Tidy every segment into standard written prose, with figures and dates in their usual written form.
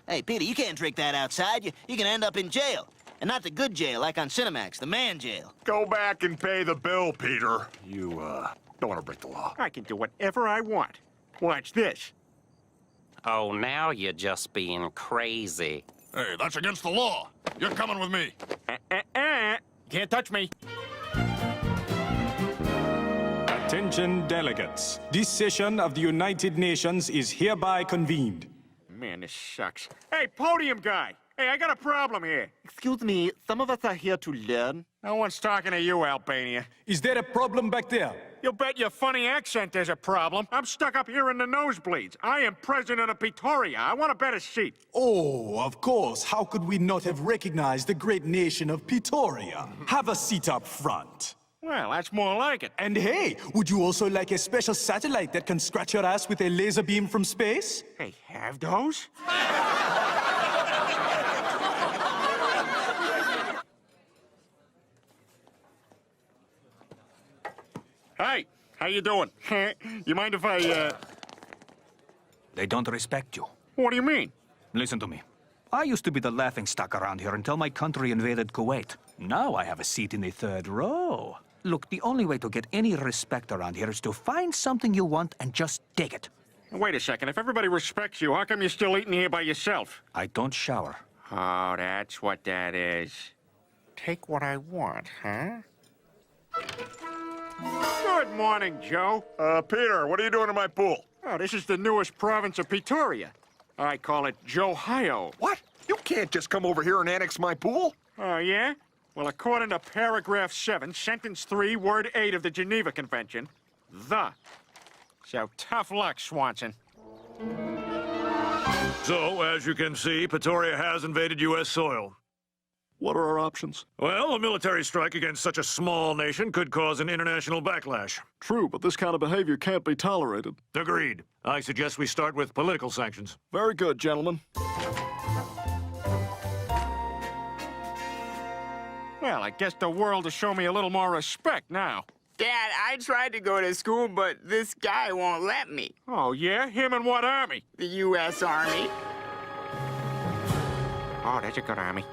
Hey, Peter, you can't drink that outside. You can end up in jail. And not the good jail, like on Cinemax, the man jail. Go back and pay the bill, Peter. You, don't want to break the law. I can do whatever I want. Watch this. Oh, now you're just being crazy. Hey, that's against the law. You're coming with me. Can't touch me. Attention delegates. This session of the United Nations is hereby convened. Man, this sucks. Hey, podium guy! Hey, I got a problem here. Excuse me, some of us are here to learn. No one's talking to you, Albania. Is there a problem back there? You bet your funny accent there's a problem. I'm stuck up here in the nosebleeds. I am president of Pretoria. I want a better seat. Oh, of course. How could we not have recognized the great nation of Pretoria? Have a seat up front. Well, that's more like it. And hey, would you also like a special satellite that can scratch your ass with a laser beam from space? Hey, have those? Hey, how you doing? You mind if I, They don't respect you. What do you mean? Listen to me. I used to be the laughingstock around here until my country invaded Kuwait. Now I have a seat in the third row. Look, the only way to get any respect around here is to find something you want and just take it. Wait a second. If everybody respects you, how come you're still eating here by yourself? I don't shower. Oh, that's what that is. Take what I want, huh? Good morning, Joe. Peter, what are you doing in my pool? Oh, this is the newest province of Pretoria. I call it Johio. What? You can't just come over here and annex my pool. Oh, yeah? Well, according to paragraph 7, sentence 3, word 8 of the Geneva Convention, the. So tough luck, Swanson. So, as you can see, Pretoria has invaded U.S. soil. What are our options? Well, a military strike against such a small nation could cause an international backlash. True, but this kind of behavior can't be tolerated. Agreed. I suggest we start with political sanctions. Very good, gentlemen. Well, I guess the world will show me a little more respect now. Dad, I tried to go to school, but this guy won't let me. Oh, yeah? Him and what army? The U.S. Army. Oh, that's a good army.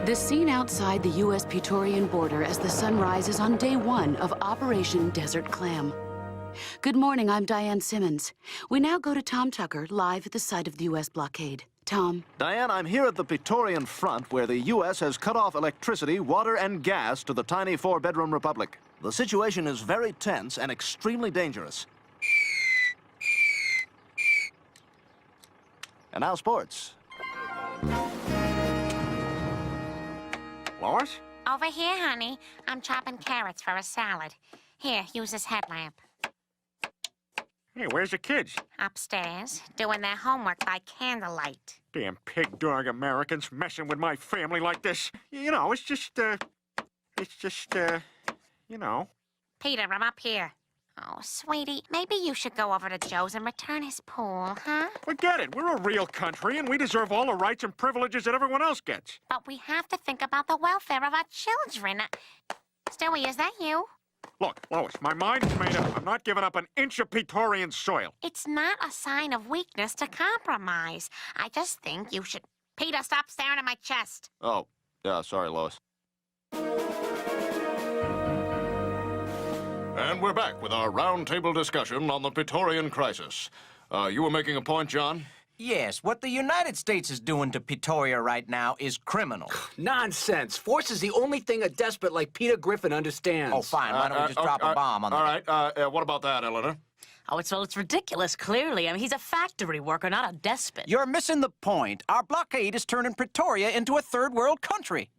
The scene outside the U.S. Praetorian border as the sun rises on day 1 of Operation Desert Clam. Good morning, I'm Diane Simmons. We now go to Tom Tucker, live at the site of the U.S. blockade. Tom. Diane, I'm here at the Praetorian front where the U.S. has cut off electricity, water, and gas to the tiny 4-bedroom republic. The situation is very tense and extremely dangerous. And now sports. Lois? Over here, honey. I'm chopping carrots for a salad. Here, use this headlamp. Hey, where's the kids? Upstairs, doing their homework by candlelight. Damn pig-dog Americans messing with my family like this. You know, it's just, you know. Peter, I'm up here. Oh, sweetie, maybe you should go over to Joe's and return his pool, huh? Forget it. We're a real country, and we deserve all the rights and privileges that everyone else gets. But we have to think about the welfare of our children. Stewie, is that you? Look, Lois, my mind is made up. I'm not giving up an inch of Praetorian soil. It's not a sign of weakness to compromise. I just think you should... Peter, stop staring at my chest. Oh, yeah, sorry, Lois. And we're back with our roundtable discussion on the Praetorian crisis. You were making a point, John? Yes, what the United States is doing to Pretoria right now is criminal. Nonsense. Force is the only thing a despot like Peter Griffin understands. Oh, fine. Why don't we just drop a bomb on them? All right. What about that, Eleanor? Oh, it's ridiculous, clearly. I mean, he's a factory worker, not a despot. You're missing the point. Our blockade is turning Pretoria into a third-world country.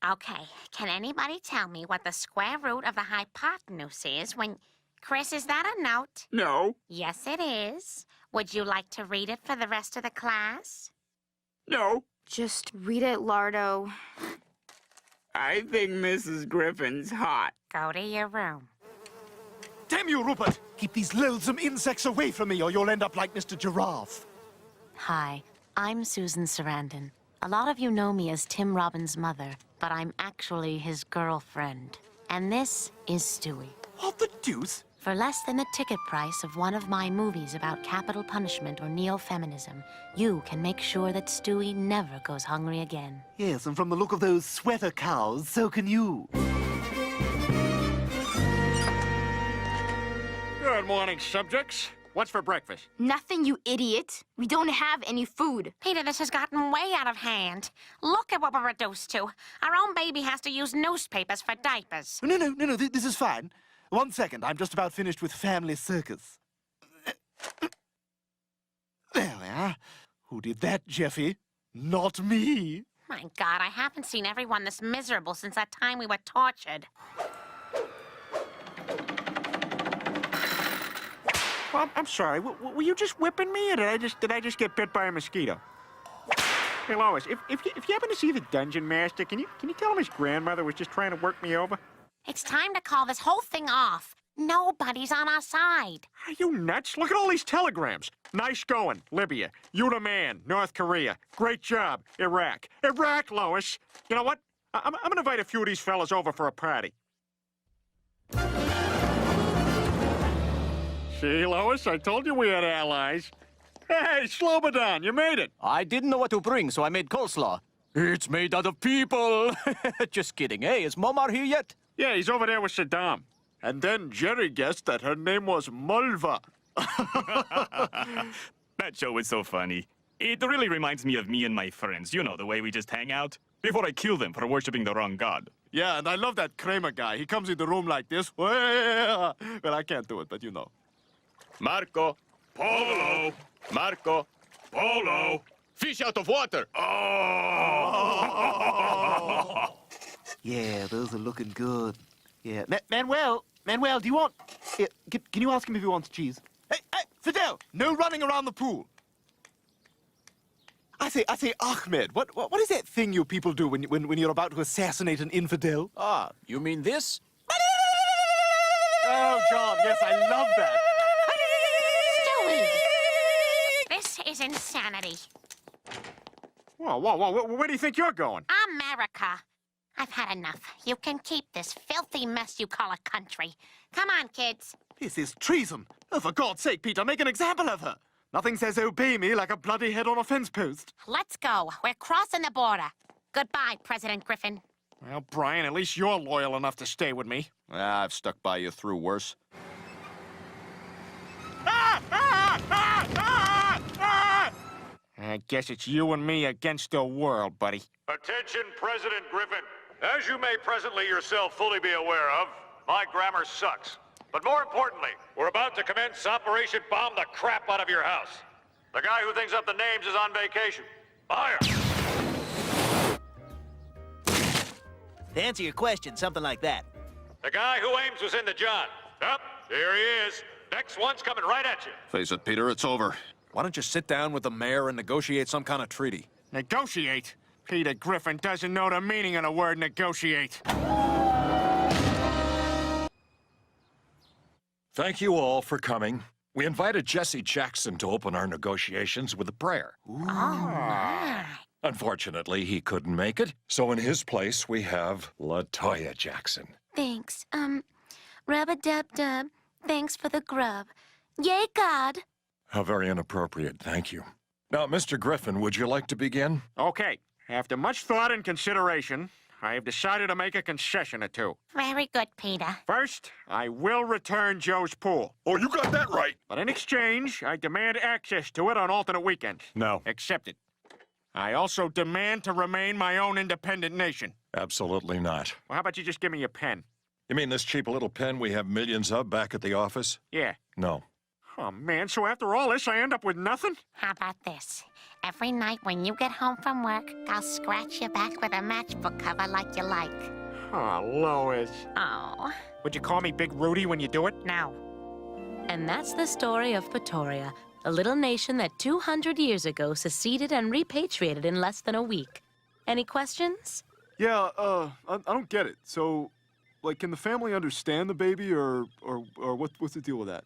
Okay, can anybody tell me what the square root of the hypotenuse is when... Chris, is that a note? No. Yes, it is. Would you like to read it for the rest of the class? No. Just read it, Lardo. I think Mrs. Griffin's hot. Go to your room. Damn you, Rupert! Keep these loathsome insects away from me or you'll end up like Mr. Giraffe. Hi, I'm Susan Sarandon. A lot of you know me as Tim Robbins' mother. but I'm actually his girlfriend. And this is Stewie. What the deuce? For less than the ticket price of one of my movies about capital punishment or neo-feminism, you can make sure that Stewie never goes hungry again. Yes, and from the look of those sweater cows, so can you. Good morning, subjects. What's for breakfast? Nothing, you idiot. We don't have any food. Peter, this has gotten way out of hand. Look at what we're reduced to. Our own baby has to use newspapers for diapers. No, this is fine. 1 second, I'm just about finished with Family Circus. There we are. Who did that, Jeffy? Not me. My God, I haven't seen everyone this miserable since that time we were tortured. Well, I'm sorry. Were you just whipping me, or did I just get bit by a mosquito? Hey, Lois, if you happen to see the Dungeon Master, can you tell him his grandmother was just trying to work me over? It's time to call this whole thing off. Nobody's on our side. Are you nuts? Look at all these telegrams. Nice going, Libya. You the man, North Korea. Great job, Iraq. Iraq, Lois. You know what? I'm gonna invite a few of these fellas over for a party. See, Lois, I told you we had allies. Hey, Slobodan, you made it. I didn't know what to bring, so I made coleslaw. It's made out of people. Just kidding. Hey, is Momar here yet? Yeah, he's over there with Saddam. And then Jerry guessed that her name was Mulva. That show was so funny. It really reminds me of me and my friends. You know, the way we just hang out. Before I kill them for worshipping the wrong god. Yeah, and I love that Kramer guy. He comes in the room like this. Well, I can't do it, but you know. Marco, Polo. Marco, Polo. Fish out of water. Oh! Yeah, those are looking good. Yeah. Manuel, do you want... Yeah, can you ask him if he wants cheese? Hey, Fidel, no running around the pool. I say, Ahmed, what is that thing you people do when you're about to assassinate an infidel? Ah, you mean this? Oh, John, yes, I love that. Stewie! This is insanity. Whoa, where do you think you're going? America. I've had enough. You can keep this filthy mess you call a country. Come on, kids. This is treason. Oh, for God's sake, Peter, make an example of her. Nothing says obey me like a bloody head on a fence post. Let's go. We're crossing the border. Goodbye, President Griffin. Well, Brian, at least you're loyal enough to stay with me. I've stuck by you through worse. I guess it's you and me against the world, buddy. Attention, President Griffin. As you may presently yourself fully be aware of, my grammar sucks. But more importantly, we're about to commence Operation Bomb the Crap Out of Your House. The guy who thinks up the names is on vacation. Fire! To answer your question, something like that. The guy who aims was in the John. Up, here he is. Next one's coming right at you. Face it, Peter, it's over. Why don't you sit down with the mayor and negotiate some kind of treaty? Negotiate? Peter Griffin doesn't know the meaning of the word negotiate. Thank you all for coming. We invited Jesse Jackson to open our negotiations with a prayer. Oh, my. Unfortunately, he couldn't make it, so in his place, we have LaToya Jackson. Thanks. Rub-a-dub-dub. Thanks for the grub. Yay, God. How very inappropriate, thank you. Now, Mr. Griffin, would you like to begin? Okay. After much thought and consideration, I have decided to make a concession or two. Very good, Peter. First, I will return Joe's pool. Oh, you got that right. But in exchange, I demand access to it on alternate weekends. No. Accepted. I also demand to remain my own independent nation. Absolutely not. Well, how about you just give me your pen? You mean this cheap little pen we have millions of back at the office? Yeah. No. Oh, man, so after all this, I end up with nothing? How about this? Every night when you get home from work, I'll scratch your back with a matchbook cover like you like. Oh, Lois. Oh. Would you call me Big Rudy when you do it? No. And that's the story of Pretoria, a little nation that 200 years ago seceded and repatriated in less than a week. Any questions? Yeah, I don't get it. So, like, can the family understand the baby, or what's the deal with that?